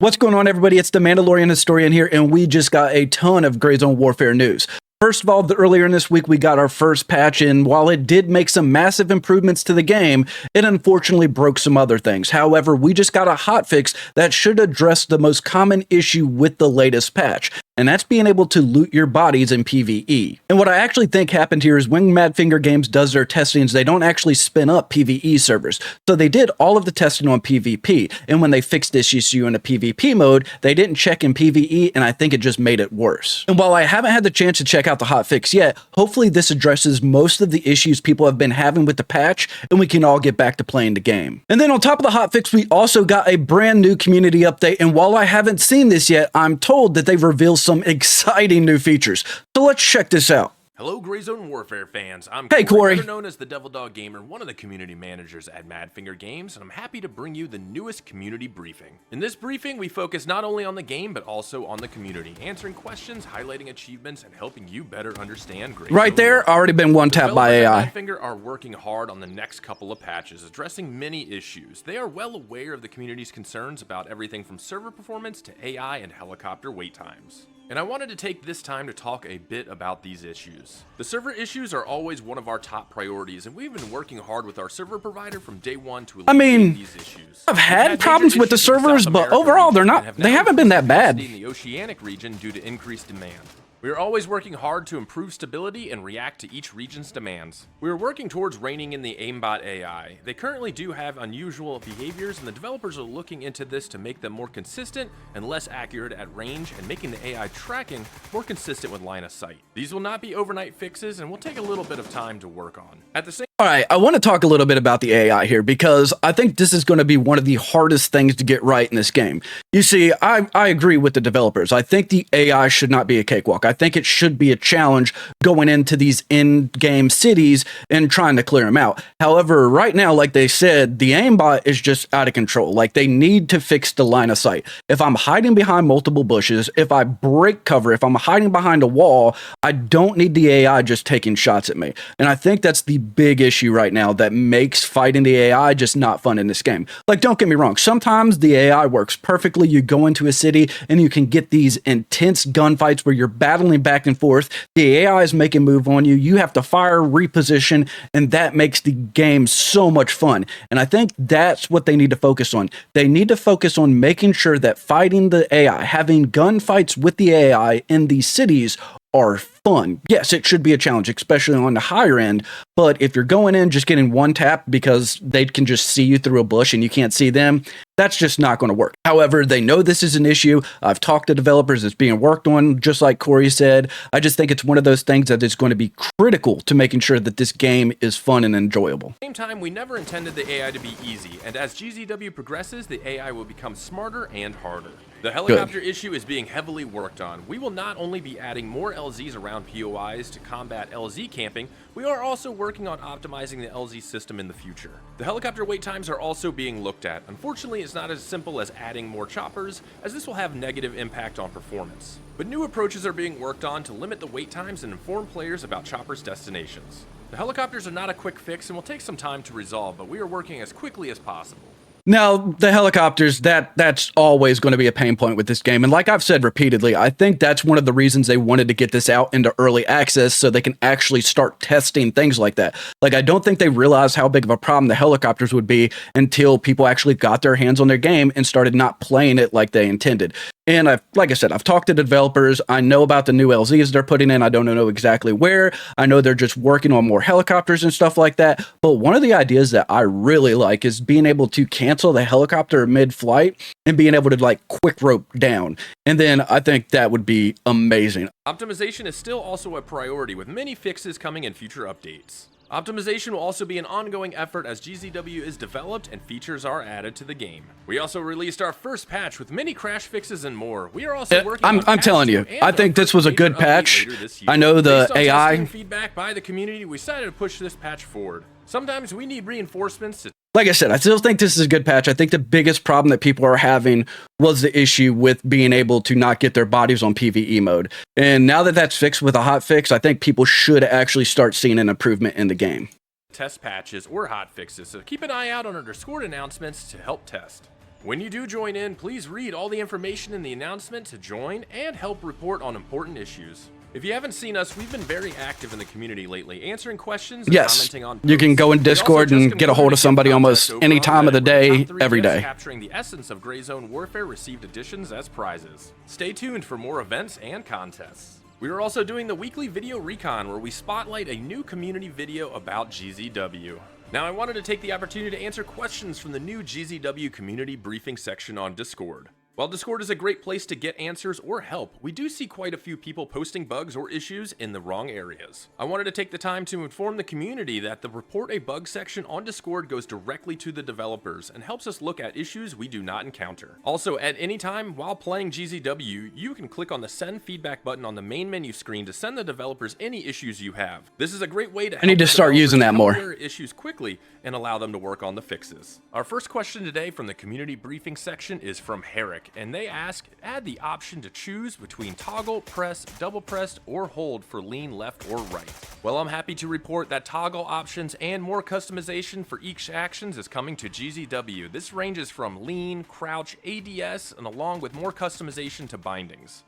What's going on, everybody? It's the Mandalorian Historian here, and we just got a ton of Gray Zone Warfare news. First of all, earlier in this week, we got our first patch, and while it did make some massive improvements to the game, it unfortunately broke some other things. However, we just got a hotfix that should address the most common issue with the latest patch, and that's being able to loot your bodies in PvE. And what I actually think happened here is when Madfinger Games does their testings, they don't actually spin up PvE servers. So they did all of the testing on PvP, and when they fixed this issue in a PvP mode, they didn't check in PvE, and I think it just made it worse. And while I haven't had the chance to check out the hotfix yet, hopefully this addresses most of the issues people have been having with the patch, and we can all get back to playing the game. And then on top of the hotfix, we also got a brand new community update, and while I haven't seen this yet, I'm told that they've revealed some exciting new features. So let's check this out. Hello, Gray Zone Warfare fans. I'm Corey. better known as the Devil Dog Gamer, one of the community managers at Madfinger Games, and I'm happy to bring you the newest community briefing. In this briefing, we focus not only on the game, but also on the community, answering questions, highlighting achievements, and helping you better understand Gray Zone Right there, Warfare. already been one tapped by AI. Madfinger are working hard on the next couple of patches, addressing many issues. They are well aware of the community's concerns about everything from server performance to AI and helicopter wait times. And I wanted to take this time to talk a bit about these issues. The server issues are always one of our top priorities, and we've been working hard with our server provider from day one to alleviate these issues. I've had problems with the servers, but overall they haven't been that bad. In the Oceanic region due to increased demand. We are always working hard to improve stability and react to each region's demands. We are working towards reining in the aimbot AI. They currently do have unusual behaviors, and the developers are looking into this to make them more consistent and less accurate at range, and making the AI tracking more consistent with line of sight. These will not be overnight fixes and will take a little bit of time to work on. At the same All right, I want to talk a little bit about the AI here, because I think this is going to be one of the hardest things to get right in this game. You see, I agree with the developers. I think the AI should not be a cakewalk. I think it should be a challenge going into these in-game cities and trying to clear them out. However, right now, like they said, the aimbot is just out of control. Like, they need to fix the line of sight. If I'm hiding behind multiple bushes, if I break cover, if I'm hiding behind a wall, I don't need the AI just taking shots at me. And I think that's the big issue right now that makes fighting the AI just not fun in this game. Like, don't get me wrong, sometimes the AI works perfectly. You go into a city and you can get these intense gunfights where you're battling back and forth. The AI is making a move on you. You have to fire, reposition, and that makes the game so much fun. And I think that's what they need to focus on. They need to focus on making sure that fighting the AI, having gunfights with the AI in these cities are fun. Yes, it should be a challenge, especially on the higher end, but if you're going in just getting one tap because they can just see you through a bush and you can't see them, that's just not going to work. However, they know this is an issue. I've talked to developers. It's being worked on, just like Corey said. I just think it's one of those things that is going to be critical to making sure that this game is fun and enjoyable. At the same time, we never intended the AI to be easy, and as GZW progresses, the AI will become smarter and harder. The helicopter issue is being heavily worked on. We will not only be adding more LZs around POIs to combat LZ camping, we are also working on optimizing the LZ system in the future. The helicopter wait times are also being looked at. Unfortunately, it's not as simple as adding more choppers, as this will have negative impact on performance. But new approaches are being worked on to limit the wait times and inform players about choppers' destinations. The helicopters are not a quick fix and will take some time to resolve, but we are working as quickly as possible. Now, the helicopters, that's always going to be a pain point with this game. And like I've said repeatedly, I think that's one of the reasons they wanted to get this out into early access so they can actually start testing things like that. Like, I don't think they realized how big of a problem the helicopters would be until people actually got their hands on their game and started not playing it like they intended. And like I said, I've talked to the developers. I know about the new LZs they're putting in. I don't know exactly where. I know they're just working on more helicopters and stuff like that. But one of the ideas that I really like is being able to cancel the helicopter mid-flight and being able to, like, quick rope down. And then I think that would be amazing. Optimization is still also a priority, with many fixes coming in future updates. Optimization will also be an ongoing effort as GZW is developed and features are added to the game. We also released our first patch with many crash fixes and more. We are also working on I'm telling you, I think this was a good patch. I know the AI feedback by the community. We decided to push this patch forward. Sometimes we need reinforcements to Like I said, I still think this is a good patch. I think the biggest problem that people are having was the issue with being able to not get their bodies on PvE mode. And now that that's fixed with a hotfix, I think people should actually start seeing an improvement in the game. test patches or hotfixes, so keep an eye out on our Discord announcements to help test. When you do join in, please read all the information in the announcement to join and help report on important issues. If you haven't seen us, we've been very active in the community lately, answering questions and commenting on posts. You can go in Discord and get a hold of somebody almost any time of the day, every day. Capturing the essence of Gray Zone Warfare received editions as prizes. Stay tuned for more events and contests. We are also doing the weekly video recon where we spotlight a new community video about GZW. Now, I wanted to take the opportunity to answer questions from the new GZW community briefing section on Discord. While Discord is a great place to get answers or help, we do see quite a few people posting bugs or issues in the wrong areas. I wanted to take the time to inform the community that the report a bug section on Discord goes directly to the developers and helps us look at issues we do not encounter. Also, at any time while playing GZW, you can click on the send feedback button on the main menu screen to send the developers any issues you have. This is a great way to help I need to start using that more. Issues quickly and allow them to work on the fixes. Our first question today from the community briefing section is from Herrick, and they ask, add the option to choose between toggle, press, double press, or hold for lean left or right. Well, I'm happy to report that toggle options and more customization for each actions is coming to GZW. This ranges from lean, crouch, ADS, and along with more customization to bindings.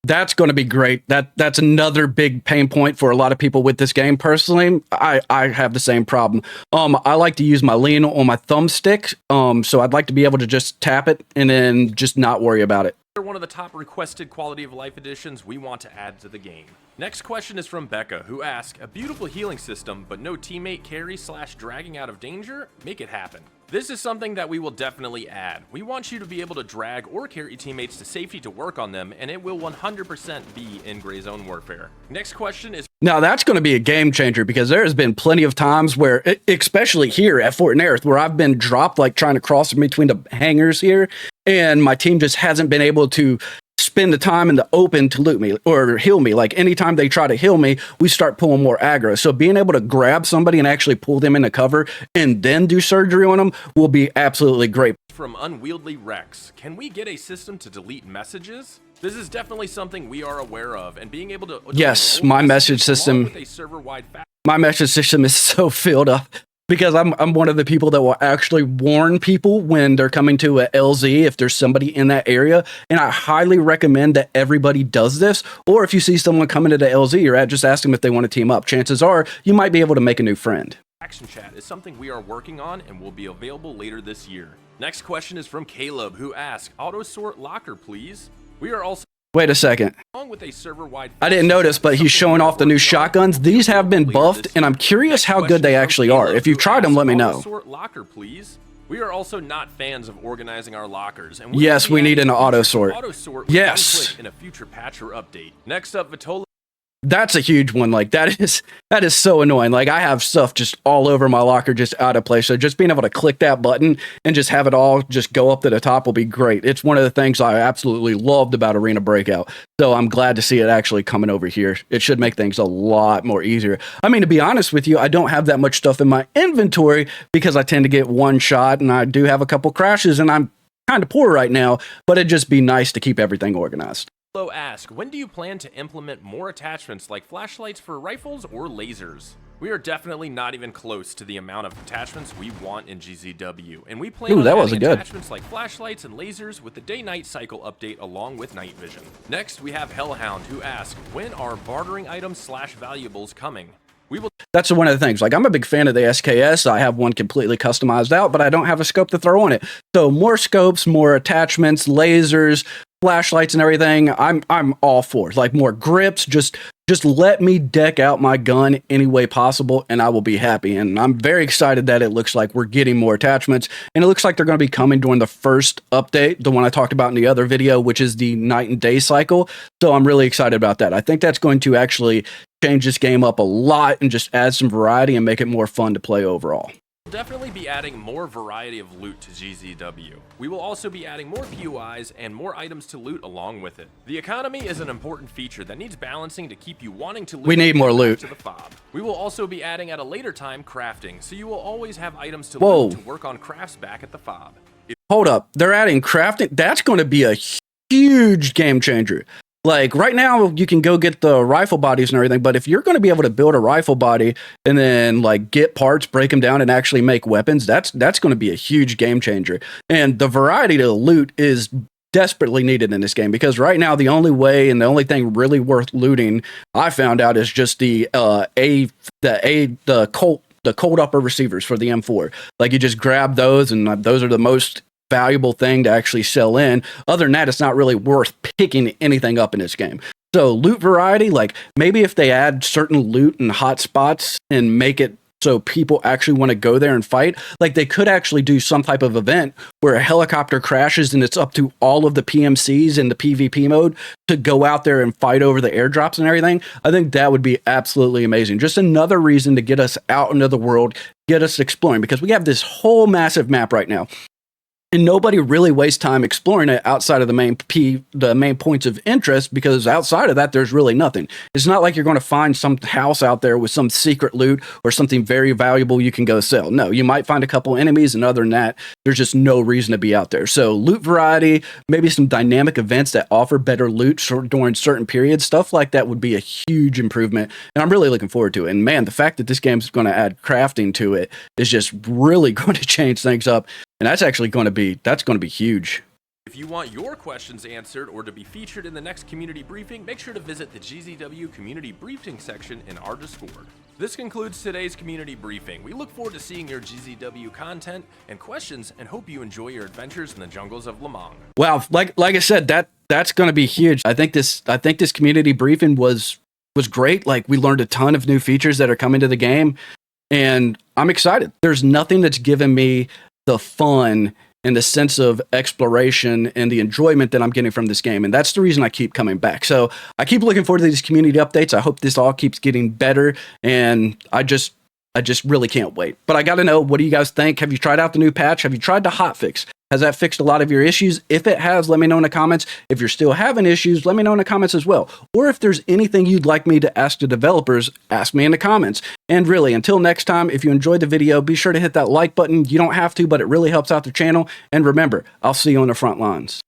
That's going to be great. That's another big pain point for a lot of people with this game. Personally, I have the same problem. I like to use my lean on my thumbstick, so I'd like to be able to just tap it and then just not worry about it. They're one of the top requested quality of life additions we want to add to the game. Next question is from Becca, who asks, a beautiful healing system, but no teammate carry / dragging out of danger? Make it happen. This is something that we will definitely add. We want you to be able to drag or carry teammates to safety to work on them, and it will 100% be in Gray Zone Warfare. Next question is... Now, that's going to be a game changer because there has been plenty of times where, especially here at Fort Nerth, where I've been dropped like trying to cross between the hangars here, and my team just hasn't been able to spend the time in the open to loot me or heal me. Like anytime they try to heal me, we start pulling more aggro. So being able to grab somebody and actually pull them into cover and then do surgery on them will be absolutely great. From Unwieldy Rex, can we get a system to delete messages? This is definitely something we are aware of, and being able to... Yes, my message system is so filled up. Because I'm one of the people that will actually warn people when they're coming to a LZ if there's somebody in that area. And I highly recommend that everybody does this. Or if you see someone coming to the LZ you're at, just ask them if they want to team up. Chances are you might be able to make a new friend. Action chat is something we are working on and will be available later this year. Next question is from Caleb, who asks, auto sort locker, please. We are also... Wait a second. With a server-wide I didn't notice, but he's showing off the new shotguns. These have been buffed, and I'm curious how good they actually are. If you've tried them, let me know. Locker, please. We are also not fans of organizing our lockers, and yes, we need an auto sort. Yes, in a future patch or update. Next up, Vitola. That's a huge one. Like that is so annoying. Like I have stuff just all over my locker, just out of place. So just being able to click that button and just have it all just go up to the top will be great. It's one of the things I absolutely loved about Arena Breakout. So I'm glad to see it actually coming over here. It should make things a lot more easier. I mean, to be honest with you, I don't have that much stuff in my inventory because I tend to get one shot and I do have a couple crashes and I'm kind of poor right now, but it'd just be nice to keep everything organized. Ask, when do you plan to implement more attachments like flashlights for rifles or lasers? We are definitely not even close to the amount of attachments we want in GZW, and we plan on adding attachments like flashlights and lasers with the day-night cycle update along with night vision. Next, we have Hellhound, who asks, when are bartering items / valuables coming? That's one of the things. Like, I'm a big fan of the SKS. I have one completely customized out, but I don't have a scope to throw on it. So more scopes, more attachments, lasers, flashlights, and everything. I'm all for. Like more grips. Just let me deck out my gun any way possible, and I will be happy. And I'm very excited that it looks like we're getting more attachments, and it looks like they're going to be coming during the first update, the one I talked about in the other video, which is the night and day cycle. So I'm really excited about that. I think that's going to actually change this game up a lot and just add some variety and make it more fun to play overall. We'll definitely be adding more variety of loot to GZW. We will also be adding more POIs and more items to loot along with it. The economy is an important feature that needs balancing to keep you wanting to loot. We need more loot. To the fob. We will also be adding at a later time crafting, so you will always have items to loot to work on crafts back at the fob. Hold up, they're adding crafting? That's going to be a huge game changer. Like right now, you can go get the rifle bodies and everything, but if you're going to be able to build a rifle body and then like get parts, break them down, and actually make weapons, that's going to be a huge game changer. And the variety to loot is desperately needed in this game, because right now the only way and the only thing really worth looting, I found out, is just the cold upper receivers for the M4. Like you just grab those, and those are the most valuable thing to actually sell in. Other than that, it's not really worth picking anything up in this game. So loot variety, like maybe if they add certain loot and hot spots and make it so people actually want to go there and fight, like they could actually do some type of event where a helicopter crashes and it's up to all of the PMCs in the PvP mode to go out there and fight over the airdrops and everything. I think that would be absolutely amazing. Just another reason to get us out into the world, get us exploring, because we have this whole massive map right now. And nobody really wastes time exploring it outside of the main points of interest, because outside of that, there's really nothing. It's not like you're going to find some house out there with some secret loot or something very valuable you can go sell. No, you might find a couple enemies, and other than that, there's just no reason to be out there. So loot variety, maybe some dynamic events that offer better loot during certain periods, stuff like that would be a huge improvement. And I'm really looking forward to it. And man, the fact that this game's going to add crafting to it is just really going to change things up. And that's actually going to be huge. If you want your questions answered or to be featured in the next community briefing, make sure to visit the GZW community briefing section in our Discord. This concludes today's community briefing. We look forward to seeing your GZW content and questions, and hope you enjoy your adventures in the jungles of Lemang. Wow, like I said, that's going to be huge. I think this community briefing was great. Like we learned a ton of new features that are coming to the game, and I'm excited. There's nothing that's given me the fun and the sense of exploration and the enjoyment that I'm getting from this game. And that's the reason I keep coming back. So I keep looking forward to these community updates. I hope this all keeps getting better. And I just really can't wait. But I got to know, what do you guys think? Have you tried out the new patch? Have you tried the hotfix? Has that fixed a lot of your issues? If it has, let me know in the comments. If you're still having issues, let me know in the comments as well. Or if there's anything you'd like me to ask the developers, ask me in the comments. And really, until next time, if you enjoyed the video, be sure to hit that like button. You don't have to, but it really helps out the channel. And remember, I'll see you on the front lines.